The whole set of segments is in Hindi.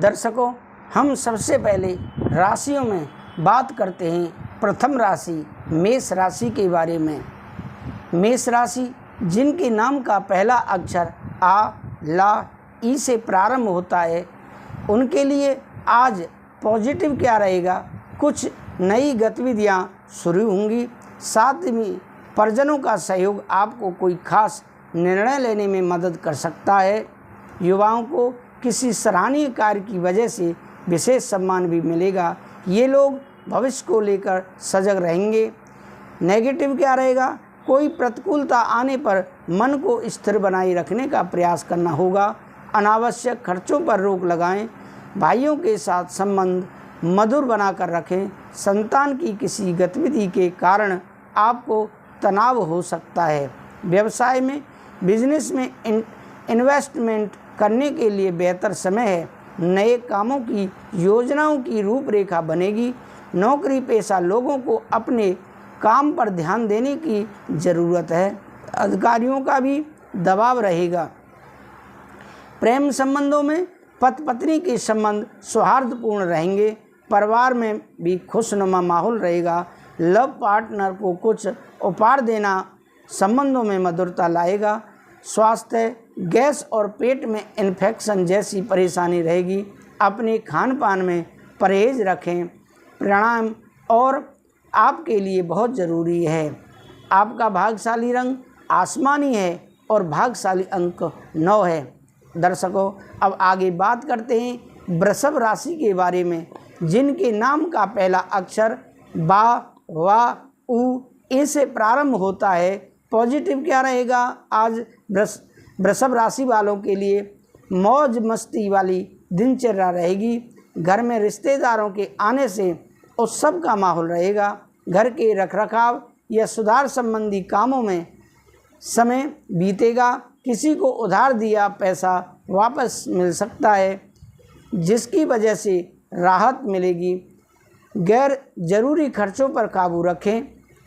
दर्शकों, हम सबसे पहले राशियों में बात करते हैं। प्रथम राशि मेष राशि के बारे में। मेष राशि जिनके नाम का पहला अक्षर आ, ला, ई से प्रारंभ होता है, उनके लिए आज पॉजिटिव क्या रहेगा? कुछ नई गतिविधियां शुरू होंगी। साथ में परिजनों का सहयोग आपको कोई खास निर्णय लेने में मदद कर सकता है। युवाओं को किसी सराहनीय कार्य की वजह से विशेष सम्मान भी मिलेगा। ये लोग भविष्य को लेकर सजग रहेंगे। नेगेटिव क्या रहेगा? कोई प्रतिकूलता आने पर मन को स्थिर बनाए रखने का प्रयास करना होगा। अनावश्यक खर्चों पर रोक लगाएं। भाइयों के साथ संबंध मधुर बनाकर रखें। संतान की किसी गतिविधि के कारण आपको तनाव हो सकता है। व्यवसाय में, बिजनेस में इन्वेस्टमेंट करने के लिए बेहतर समय है। नए कामों की योजनाओं की रूपरेखा बनेगी। नौकरी पेशा लोगों को अपने काम पर ध्यान देने की ज़रूरत है। अधिकारियों का भी दबाव रहेगा। प्रेम संबंधों में पति पत्नी के संबंध सौहार्दपूर्ण रहेंगे। परिवार में भी खुशनुमा माहौल रहेगा। लव पार्टनर को कुछ उपहार देना संबंधों में मधुरता लाएगा। स्वास्थ्य, गैस और पेट में इन्फेक्शन जैसी परेशानी रहेगी। अपने खान पान में परहेज रखें। प्राणायाम और आपके लिए बहुत ज़रूरी है। आपका भाग्यशाली रंग आसमानी है और भाग्यशाली अंक 9 है। दर्शकों, अब आगे बात करते हैं वृषभ राशि के बारे में, जिनके नाम का पहला अक्षर बा, वा, उ, ए से प्रारंभ होता है। पॉजिटिव क्या रहेगा? आज वृषभ राशि वालों के लिए मौज मस्ती वाली दिनचर्या रहेगी। घर में रिश्तेदारों के आने से उत्सव का माहौल रहेगा। घर के रखरखाव या सुधार संबंधी कामों में समय बीतेगा। किसी को उधार दिया पैसा वापस मिल सकता है, जिसकी वजह से राहत मिलेगी। गैर जरूरी खर्चों पर काबू रखें।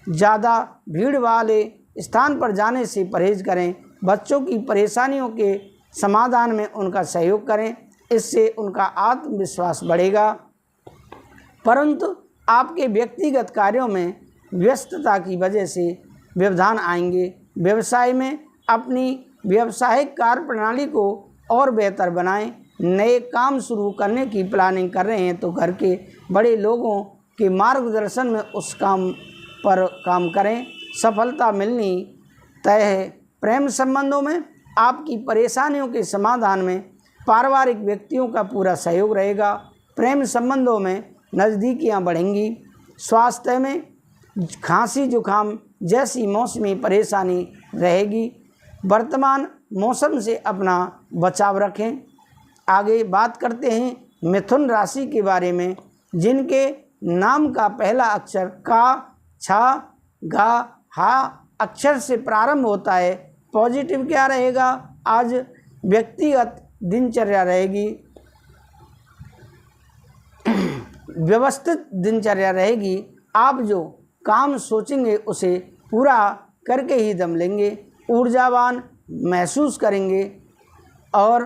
ज़्यादा भीड़ वाले स्थान पर जाने से परहेज करें। बच्चों की परेशानियों के समाधान में उनका सहयोग करें, इससे उनका आत्मविश्वास बढ़ेगा। परंतु आपके व्यक्तिगत कार्यों में व्यस्तता की वजह से व्यवधान आएंगे। व्यवसाय में अपनी व्यावसायिक कार्य प्रणाली को और बेहतर बनाएं। नए काम शुरू करने की प्लानिंग कर रहे हैं तो घर के बड़े लोगों के मार्गदर्शन में उस काम पर काम करें। सफलता मिलनी तय है। प्रेम संबंधों में आपकी परेशानियों के समाधान में पारिवारिक व्यक्तियों का पूरा सहयोग रहेगा। प्रेम संबंधों में नज़दीकियां बढ़ेंगी। स्वास्थ्य में खांसी जुकाम जैसी मौसमी परेशानी रहेगी। वर्तमान मौसम से अपना बचाव रखें। आगे बात करते हैं मिथुन राशि के बारे में, जिनके नाम का पहला अक्षर का, छा, गा, हा अक्षर से प्रारंभ होता है। पॉजिटिव क्या रहेगा? आज व्यक्तिगत दिनचर्या रहेगी। व्यवस्थित दिनचर्या रहेगी। आप जो काम सोचेंगे उसे पूरा करके ही दम लेंगे। ऊर्जावान महसूस करेंगे और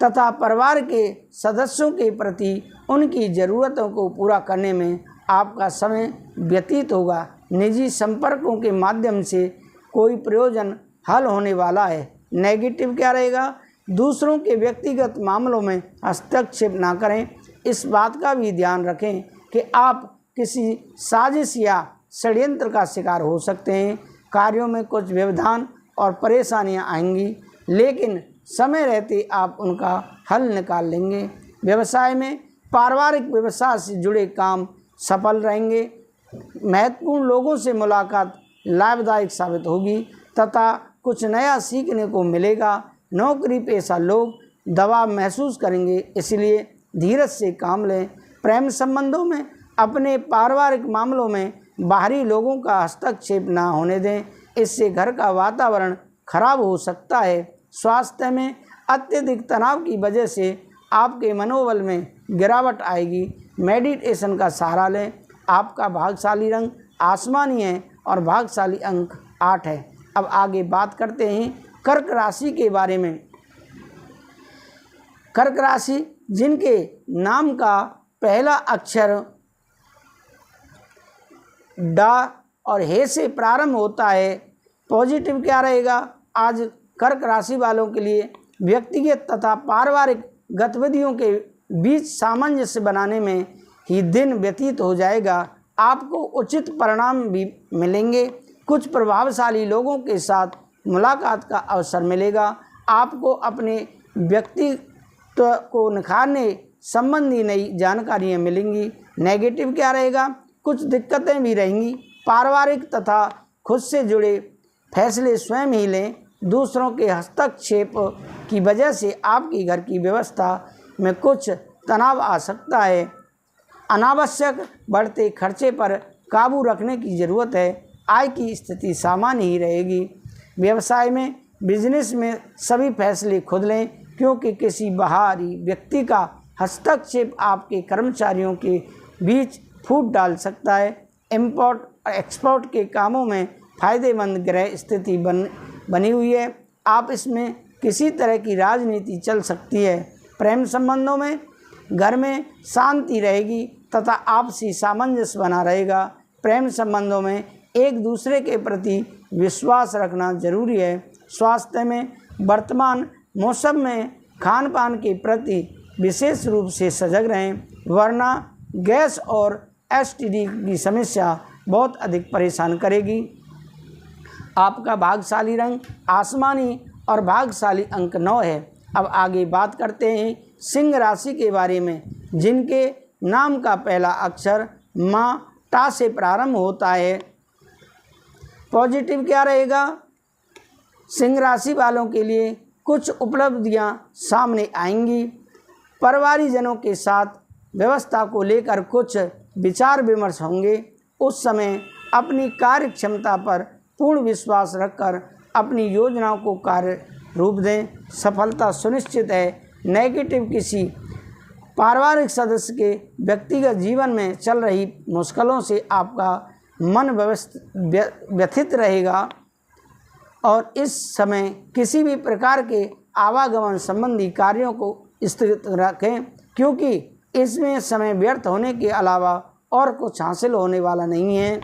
तथा परिवार के सदस्यों के प्रति उनकी ज़रूरतों को पूरा करने में आपका समय व्यतीत होगा। निजी संपर्कों के माध्यम से कोई प्रयोजन हल होने वाला है। नेगेटिव क्या रहेगा? दूसरों के व्यक्तिगत मामलों में हस्तक्षेप ना करें। इस बात का भी ध्यान रखें कि आप किसी साजिश या षड्यंत्र का शिकार हो सकते हैं। कार्यों में कुछ व्यवधान और परेशानियां आएंगी, लेकिन समय रहते आप उनका हल निकाल लेंगे। व्यवसाय में पारिवारिक व्यवसाय से जुड़े काम सफल रहेंगे। महत्वपूर्ण लोगों से मुलाकात लाभदायक साबित होगी तथा कुछ नया सीखने को मिलेगा। नौकरी पेशा लोग दबाव महसूस करेंगे, इसलिए धीरज से काम लें। प्रेम संबंधों में अपने पारिवारिक मामलों में बाहरी लोगों का हस्तक्षेप ना होने दें, इससे घर का वातावरण खराब हो सकता है। स्वास्थ्य में अत्यधिक तनाव की वजह से आपके मनोबल में गिरावट आएगी। मेडिटेशन का सहारा लें। आपका भाग्यशाली रंग आसमानी है और भाग्यशाली अंक 8 है। अब आगे बात करते हैं कर्क राशि के बारे में। कर्क राशि जिनके नाम का पहला अक्षर डा और हे से प्रारंभ होता है। पॉजिटिव क्या रहेगा? आज कर्क राशि वालों के लिए व्यक्तिगत तथा पारिवारिक गतिविधियों के बीच सामंजस्य बनाने में ही दिन व्यतीत हो जाएगा। आपको उचित परिणाम भी मिलेंगे। कुछ प्रभावशाली लोगों के साथ मुलाकात का अवसर मिलेगा। आपको अपने व्यक्तित्व को निखारने संबंधी नई जानकारियाँ मिलेंगी। नेगेटिव क्या रहेगा? कुछ दिक्कतें भी रहेंगी। पारिवारिक तथा खुद से जुड़े फैसले स्वयं ही लें। दूसरों के हस्तक्षेप की वजह से आपकी घर की व्यवस्था में कुछ तनाव आ सकता है। अनावश्यक बढ़ते खर्चे पर काबू रखने की ज़रूरत है। आय की स्थिति सामान्य ही रहेगी। व्यवसाय में, बिजनेस में सभी फैसले खुद लें, क्योंकि किसी बाहरी व्यक्ति का हस्तक्षेप आपके कर्मचारियों के बीच फूट डाल सकता है। इंपोर्ट और एक्सपोर्ट के कामों में फ़ायदेमंद ग्रह स्थिति बनी हुई है। आप इसमें किसी तरह की राजनीति चल सकती है। प्रेम संबंधों में घर में शांति रहेगी तथा आपसी सामंजस्य बना रहेगा। प्रेम संबंधों में एक दूसरे के प्रति विश्वास रखना जरूरी है। स्वास्थ्य में वर्तमान मौसम में खान पान के प्रति विशेष रूप से सजग रहें, वरना गैस और एसटीडी की समस्या बहुत अधिक परेशान करेगी। आपका भाग्यशाली रंग आसमानी और भाग्यशाली अंक 9 है। अब आगे बात करते हैं सिंह राशि के बारे में, जिनके नाम का पहला अक्षर माँ टा से प्रारंभ होता है। पॉजिटिव क्या रहेगा? सिंह राशि वालों के लिए कुछ उपलब्धियां सामने आएंगी। परिवारजनों के साथ व्यवस्था को लेकर कुछ विचार विमर्श होंगे। उस समय अपनी कार्य क्षमता पर पूर्ण विश्वास रखकर अपनी योजनाओं को कार्य रूप दें, सफलता सुनिश्चित है। नेगेटिव किसी पारिवारिक सदस्य के व्यक्तिगत जीवन में चल रही मुश्किलों से आपका मन व्यथित रहेगा और इस समय किसी भी प्रकार के आवागमन संबंधी कार्यों को स्थगित रखें, क्योंकि इसमें समय व्यर्थ होने के अलावा और कुछ हासिल होने वाला नहीं है।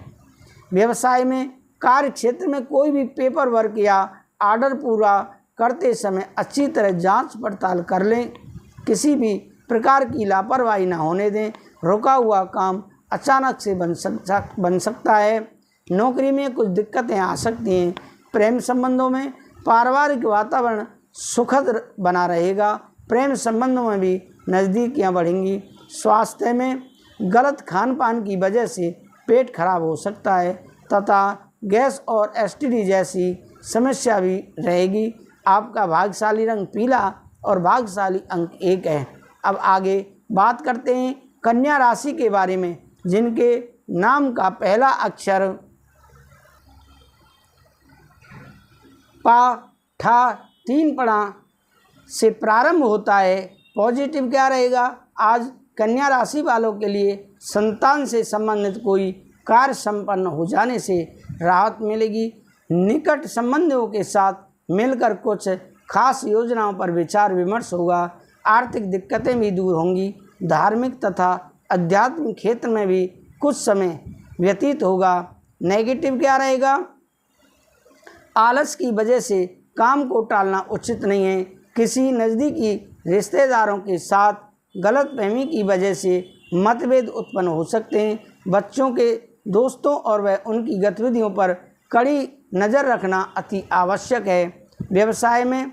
व्यवसाय में, कार्य क्षेत्र में कोई भी पेपर वर्क या ऑर्डर पूरा करते समय अच्छी तरह जांच पड़ताल कर लें। किसी भी प्रकार की लापरवाही न होने दें। रुका हुआ काम अचानक से बन सकता है। नौकरी में कुछ दिक्कतें आ सकती हैं। प्रेम संबंधों में पारिवारिक वातावरण सुखद बना रहेगा। प्रेम संबंधों में भी नज़दीकियाँ बढ़ेंगी। स्वास्थ्य में गलत खान पान की वजह से पेट खराब हो सकता है तथा गैस और एसटीडी जैसी समस्या भी रहेगी। आपका भाग्यशाली रंग पीला और भाग्यशाली अंक 1 है। अब आगे बात करते हैं कन्या राशि के बारे में, जिनके नाम का पहला अक्षर पा, ठा, 3 पड़ा से प्रारंभ होता है। पॉजिटिव क्या रहेगा? आज कन्या राशि वालों के लिए संतान से संबंधित कोई कार्य संपन्न हो जाने से राहत मिलेगी। निकट संबंधियों के साथ मिलकर कुछ खास योजनाओं पर विचार विमर्श होगा। आर्थिक दिक्कतें भी दूर होंगी। धार्मिक तथा आध्यात्मिक क्षेत्र में भी कुछ समय व्यतीत होगा। नेगेटिव क्या रहेगा? आलस की वजह से काम को टालना उचित नहीं है। किसी नज़दीकी रिश्तेदारों के साथ गलतफहमी की वजह से मतभेद उत्पन्न हो सकते हैं। बच्चों के दोस्तों और वह उनकी गतिविधियों पर कड़ी नज़र रखना अति आवश्यक है। व्यवसाय में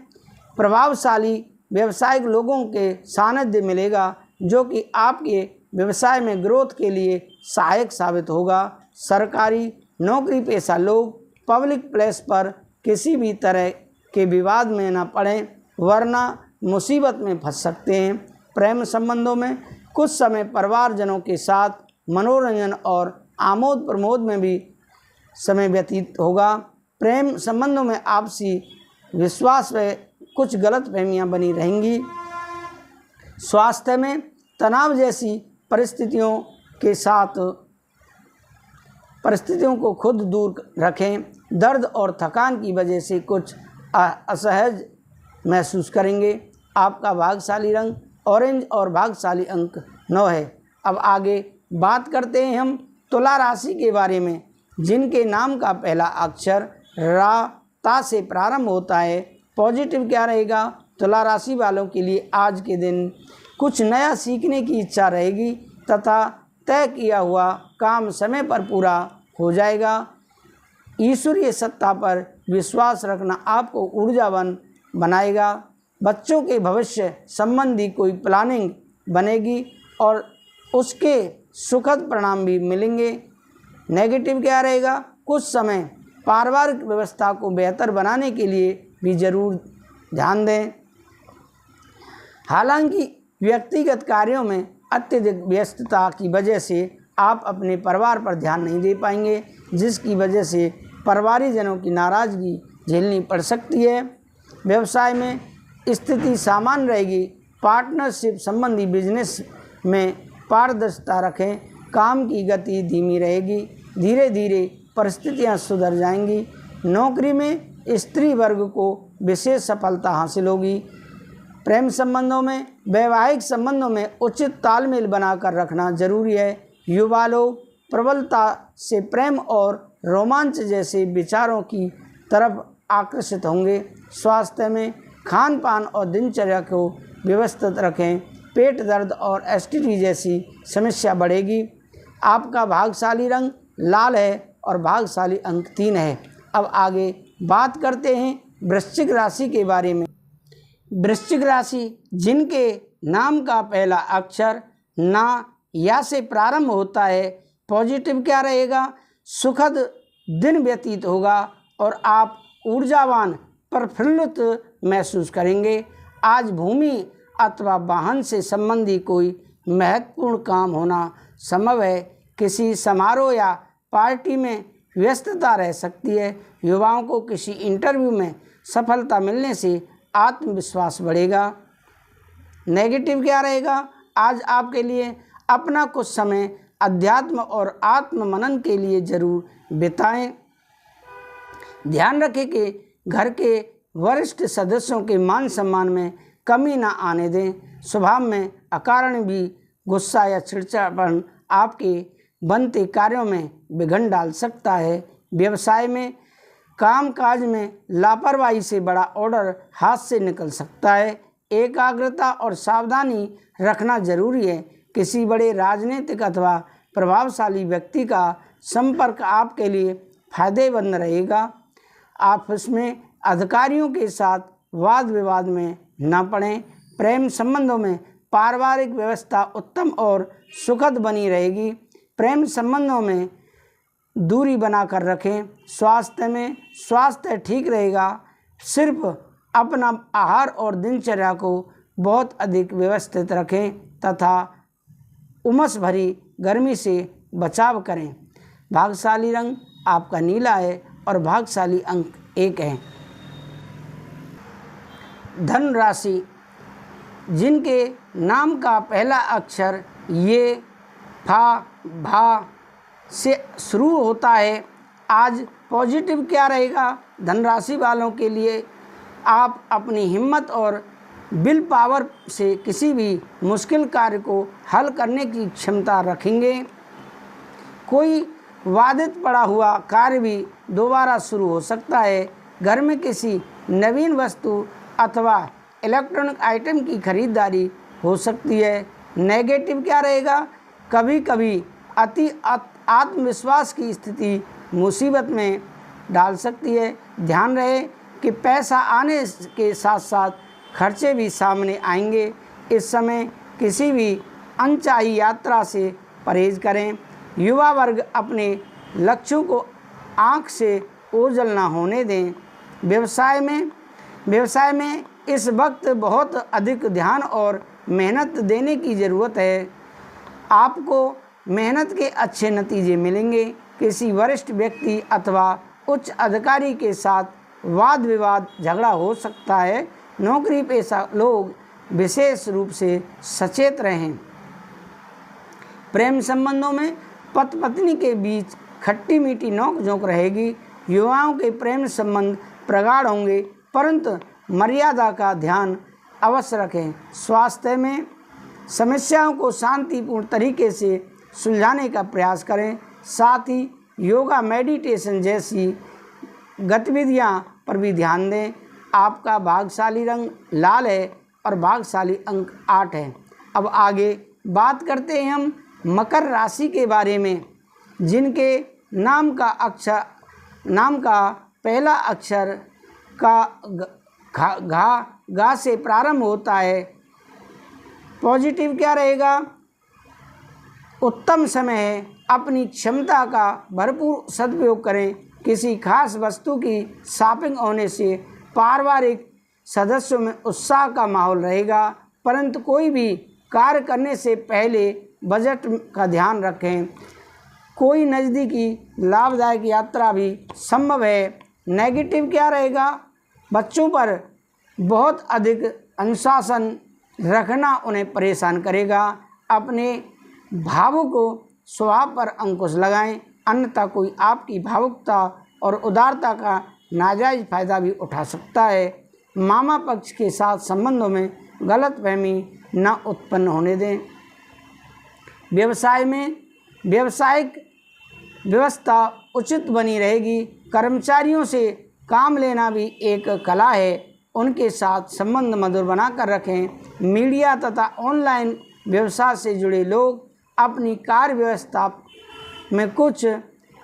प्रभावशाली व्यावसायिक लोगों के सानिध्य मिलेगा, जो कि आपके व्यवसाय में ग्रोथ के लिए सहायक साबित होगा। सरकारी नौकरी पेशा लोग पब्लिक प्लेस पर किसी भी तरह के विवाद में न पड़ें, वरना मुसीबत में फंस सकते हैं। प्रेम संबंधों में कुछ समय परिवारजनों के साथ मनोरंजन और आमोद प्रमोद में भी समय व्यतीत होगा। प्रेम संबंधों में आपसी विश्वास व कुछ गलतफहमियां बनी रहेंगी। स्वास्थ्य में तनाव जैसी परिस्थितियों के साथ परिस्थितियों को खुद दूर रखें। दर्द और थकान की वजह से कुछ असहज महसूस करेंगे। आपका भाग्यशाली रंग ऑरेंज और भाग्यशाली अंक 9 है। अब आगे बात करते हैं हम तुला राशि के बारे में, जिनके नाम का पहला अक्षर रा ता से प्रारंभ होता है। पॉजिटिव क्या रहेगा? तुला राशि वालों के लिए आज के दिन कुछ नया सीखने की इच्छा रहेगी तथा तय किया हुआ काम समय पर पूरा हो जाएगा। ईश्वरीय सत्ता पर विश्वास रखना आपको ऊर्जावान बनाएगा। बच्चों के भविष्य संबंधी कोई प्लानिंग बनेगी और उसके सुखद परिणाम भी मिलेंगे। नेगेटिव क्या रहेगा? कुछ समय पारिवारिक व्यवस्था को बेहतर बनाने के लिए भी जरूर ध्यान दें। हालांकि व्यक्तिगत कार्यों में अत्यधिक व्यस्तता की वजह से आप अपने परिवार पर ध्यान नहीं दे पाएंगे, जिसकी वजह से परिवारजनों की नाराज़गी झेलनी पड़ सकती है। व्यवसाय में स्थिति सामान्य रहेगी। पार्टनरशिप संबंधी बिजनेस में पारदर्शिता रखें। काम की गति धीमी रहेगी, धीरे धीरे परिस्थितियां सुधर जाएंगी। नौकरी में स्त्री वर्ग को विशेष सफलता हासिल होगी। प्रेम संबंधों में, वैवाहिक संबंधों में उचित तालमेल बनाकर रखना जरूरी है। युवा लोग प्रबलता से प्रेम और रोमांच जैसे विचारों की तरफ आकर्षित होंगे। स्वास्थ्य में खान पान और दिनचर्या को व्यवस्थित रखें। पेट दर्द और एसिडिटी जैसी समस्या बढ़ेगी। आपका भाग्यशाली रंग लाल है और भाग्यशाली अंक 3 है। अब आगे बात करते हैं वृश्चिक राशि के बारे में। वृश्चिक राशि जिनके नाम का पहला अक्षर ना या से प्रारंभ होता है। पॉजिटिव क्या रहेगा? सुखद दिन व्यतीत होगा और आप ऊर्जावान प्रफुल्लित महसूस करेंगे। आज भूमि अथवा वाहन से संबंधी कोई महत्वपूर्ण काम होना संभव है। किसी समारोह या पार्टी में व्यस्तता रह सकती है। युवाओं को किसी इंटरव्यू में सफलता मिलने से आत्मविश्वास बढ़ेगा। नेगेटिव क्या रहेगा? आज आपके लिए अपना कुछ समय अध्यात्म और आत्म मनन के लिए जरूर बिताएं। ध्यान रखें कि घर के वरिष्ठ सदस्यों के मान सम्मान में कमी ना आने दें। स्वभाव में अकारण भी गुस्सा या चिड़चिड़ापन आपके बनते कार्यों में विघ्न डाल सकता है। व्यवसाय में कामकाज में लापरवाही से बड़ा ऑर्डर हाथ से निकल सकता है। एकाग्रता और सावधानी रखना जरूरी है। किसी बड़े राजनीतिक अथवा प्रभावशाली व्यक्ति का संपर्क आपके लिए फायदेमंद रहेगा। आपस में अधिकारियों के साथ वाद विवाद में न पड़ें। प्रेम संबंधों में पारिवारिक व्यवस्था उत्तम और सुखद बनी रहेगी। प्रेम संबंधों में दूरी बनाकर रखें। स्वास्थ्य में स्वास्थ्य ठीक रहेगा। सिर्फ अपना आहार और दिनचर्या को बहुत अधिक व्यवस्थित रखें तथा उमस भरी गर्मी से बचाव करें। भाग्यशाली रंग आपका नीला है और भाग्यशाली अंक 1 है। धन राशि जिनके नाम का पहला अक्षर ये फा भा से शुरू होता है। आज पॉजिटिव क्या रहेगा? धन राशि वालों के लिए आप अपनी हिम्मत और विल पावर से किसी भी मुश्किल कार्य को हल करने की क्षमता रखेंगे। कोई बाधित पड़ा हुआ कार्य भी दोबारा शुरू हो सकता है। घर में किसी नवीन वस्तु अथवा इलेक्ट्रॉनिक आइटम की खरीदारी हो सकती है। नेगेटिव क्या रहेगा? कभी कभी अति आत्मविश्वास की स्थिति मुसीबत में डाल सकती है। ध्यान रहे कि पैसा आने के साथ साथ खर्चे भी सामने आएंगे। इस समय किसी भी अनचाही यात्रा से परहेज करें। युवा वर्ग अपने लक्ष्यों को आँख से ओझल ना होने दें। व्यवसाय में इस वक्त बहुत अधिक ध्यान और मेहनत देने की ज़रूरत है। आपको मेहनत के अच्छे नतीजे मिलेंगे। किसी वरिष्ठ व्यक्ति अथवा उच्च अधिकारी के साथ वाद विवाद झगड़ा हो सकता है। नौकरी पेशा लोग विशेष रूप से सचेत रहें। प्रेम संबंधों में पति पत्नी के बीच खट्टी मीठी नोक-झोंक रहेगी। युवाओं के प्रेम संबंध प्रगाढ़ होंगे, परंतु मर्यादा का ध्यान अवश्य रखें। स्वास्थ्य में समस्याओं को शांतिपूर्ण तरीके से सुलझाने का प्रयास करें। साथ ही योगा, मेडिटेशन जैसी गतिविधियां पर भी ध्यान दें। आपका भाग्यशाली रंग लाल है और भाग्यशाली अंक 8 है। अब आगे बात करते हैं हम मकर राशि के बारे में, जिनके नाम का पहला अक्षर गा से प्रारंभ होता है। पॉजिटिव क्या रहेगा? उत्तम समय है, अपनी क्षमता का भरपूर सदुपयोग करें। किसी खास वस्तु की शॉपिंग होने से पारिवारिक सदस्यों में उत्साह का माहौल रहेगा, परंतु कोई भी कार्य करने से पहले बजट का ध्यान रखें। कोई नज़दीकी लाभदायक यात्रा भी संभव है। नेगेटिव क्या रहेगा? बच्चों पर बहुत अधिक अनुशासन रखना उन्हें परेशान करेगा। अपने भावों को स्वभाव पर अंकुश लगाएं, अन्यथा कोई आपकी भावुकता और उदारता का नाजायज फायदा भी उठा सकता है। मामा पक्ष के साथ संबंधों में गलतफहमी न उत्पन्न होने दें। व्यवसाय में व्यावसायिक व्यवस्था उचित बनी रहेगी। कर्मचारियों से काम लेना भी एक कला है, उनके साथ संबंध मधुर बनाकर रखें। मीडिया तथा ऑनलाइन व्यवसाय से जुड़े लोग अपनी कार्य व्यवस्था में कुछ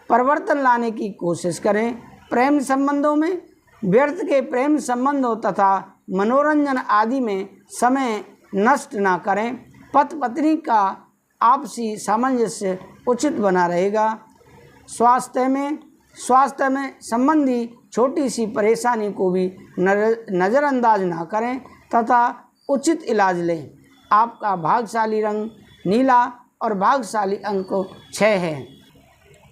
परिवर्तन लाने की कोशिश करें। प्रेम संबंधों में व्यर्थ के प्रेम संबंधों तथा मनोरंजन आदि में समय नष्ट ना करें। पति पत्नी का आपसी सामंजस्य उचित बना रहेगा। स्वास्थ्य में संबंधी छोटी सी परेशानी को भी नज़रअंदाज ना करें तथा उचित इलाज लें। आपका भाग्यशाली रंग नीला और भाग्यशाली अंक 6 है।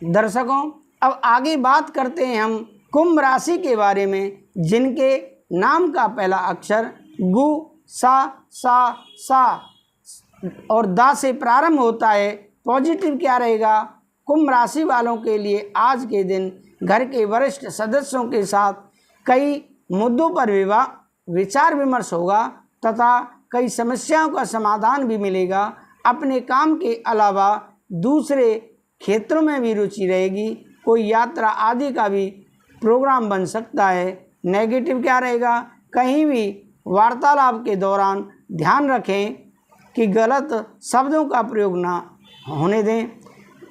दर्शकों, अब आगे बात करते हैं हम कुंभ राशि के बारे में, जिनके नाम का पहला अक्षर गु, सा और दा से प्रारंभ होता है। पॉजिटिव क्या रहेगा? कुंभ राशि वालों के लिए आज के दिन घर के वरिष्ठ सदस्यों के साथ कई मुद्दों पर विचार विमर्श होगा तथा कई समस्याओं का समाधान भी मिलेगा। अपने काम के अलावा दूसरे क्षेत्रों में भी रुचि रहेगी। कोई यात्रा आदि का भी प्रोग्राम बन सकता है। नेगेटिव क्या रहेगा? कहीं भी वार्तालाप के दौरान ध्यान रखें कि गलत शब्दों का प्रयोग ना होने दें।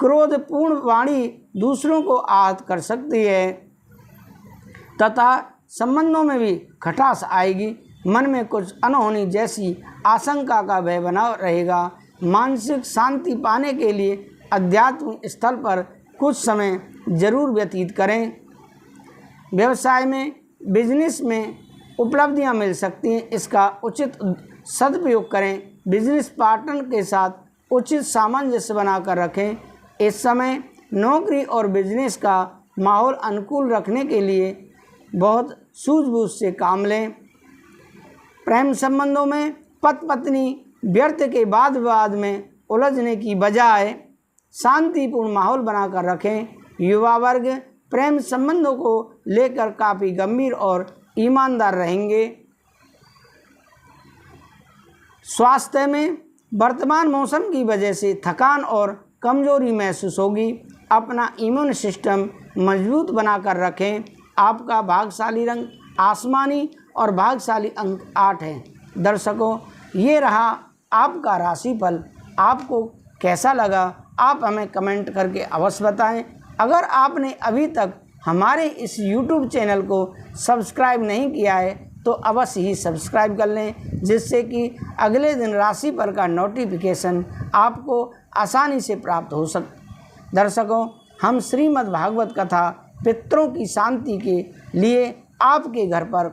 क्रोधपूर्ण वाणी दूसरों को आहत कर सकती है तथा संबंधों में भी खटास आएगी। मन में कुछ अनहोनी जैसी आशंका का भय बना रहेगा। मानसिक शांति पाने के लिए अध्यात्म स्थल पर कुछ समय जरूर व्यतीत करें। व्यवसाय में बिजनेस में उपलब्धियां मिल सकती हैं, इसका उचित सदुपयोग करें। बिजनेस पार्टनर के साथ उचित सामंजस्य बनाकर रखें। इस समय नौकरी और बिजनेस का माहौल अनुकूल रखने के लिए बहुत सूझबूझ से काम लें। प्रेम संबंधों में पति पत्नी व्यर्थ के वाद विवाद में उलझने की बजाय शांतिपूर्ण माहौल बनाकर रखें। युवा वर्ग प्रेम संबंधों को लेकर काफ़ी गंभीर और ईमानदार रहेंगे। स्वास्थ्य में वर्तमान मौसम की वजह से थकान और कमजोरी महसूस होगी। अपना इम्यून सिस्टम मजबूत बनाकर रखें। आपका भाग्यशाली रंग आसमानी और भाग्यशाली अंक 8 है। दर्शकों, ये रहा आपका राशिफल। आपको कैसा लगा आप हमें कमेंट करके अवश्य बताएं। अगर आपने अभी तक हमारे इस YouTube चैनल को सब्सक्राइब नहीं किया है तो अवश्य ही सब्सक्राइब कर लें, जिससे कि अगले दिन राशिफल का नोटिफिकेशन आपको आसानी से प्राप्त हो सके। दर्शकों, हम श्रीमद् भागवत कथा पितरों की शांति के लिए आपके घर पर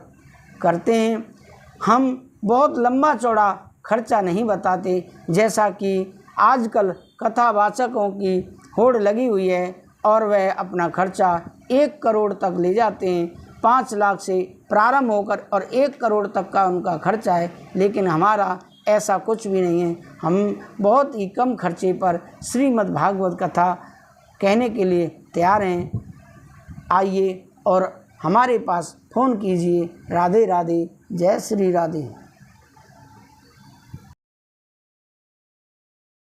करते हैं। हम बहुत लंबा चौड़ा खर्चा नहीं बताते, जैसा कि आजकल कथावाचकों की होड़ लगी हुई है और वह अपना खर्चा 1 करोड़ तक ले जाते हैं। 5 लाख से प्रारंभ होकर और 1 करोड़ तक का उनका खर्चा है, लेकिन हमारा ऐसा कुछ भी नहीं है। हम बहुत ही कम खर्चे पर श्रीमद् भागवत कथा कहने के लिए तैयार हैं। आइए और हमारे पास फ़ोन कीजिए। राधे राधे, जय श्री राधे।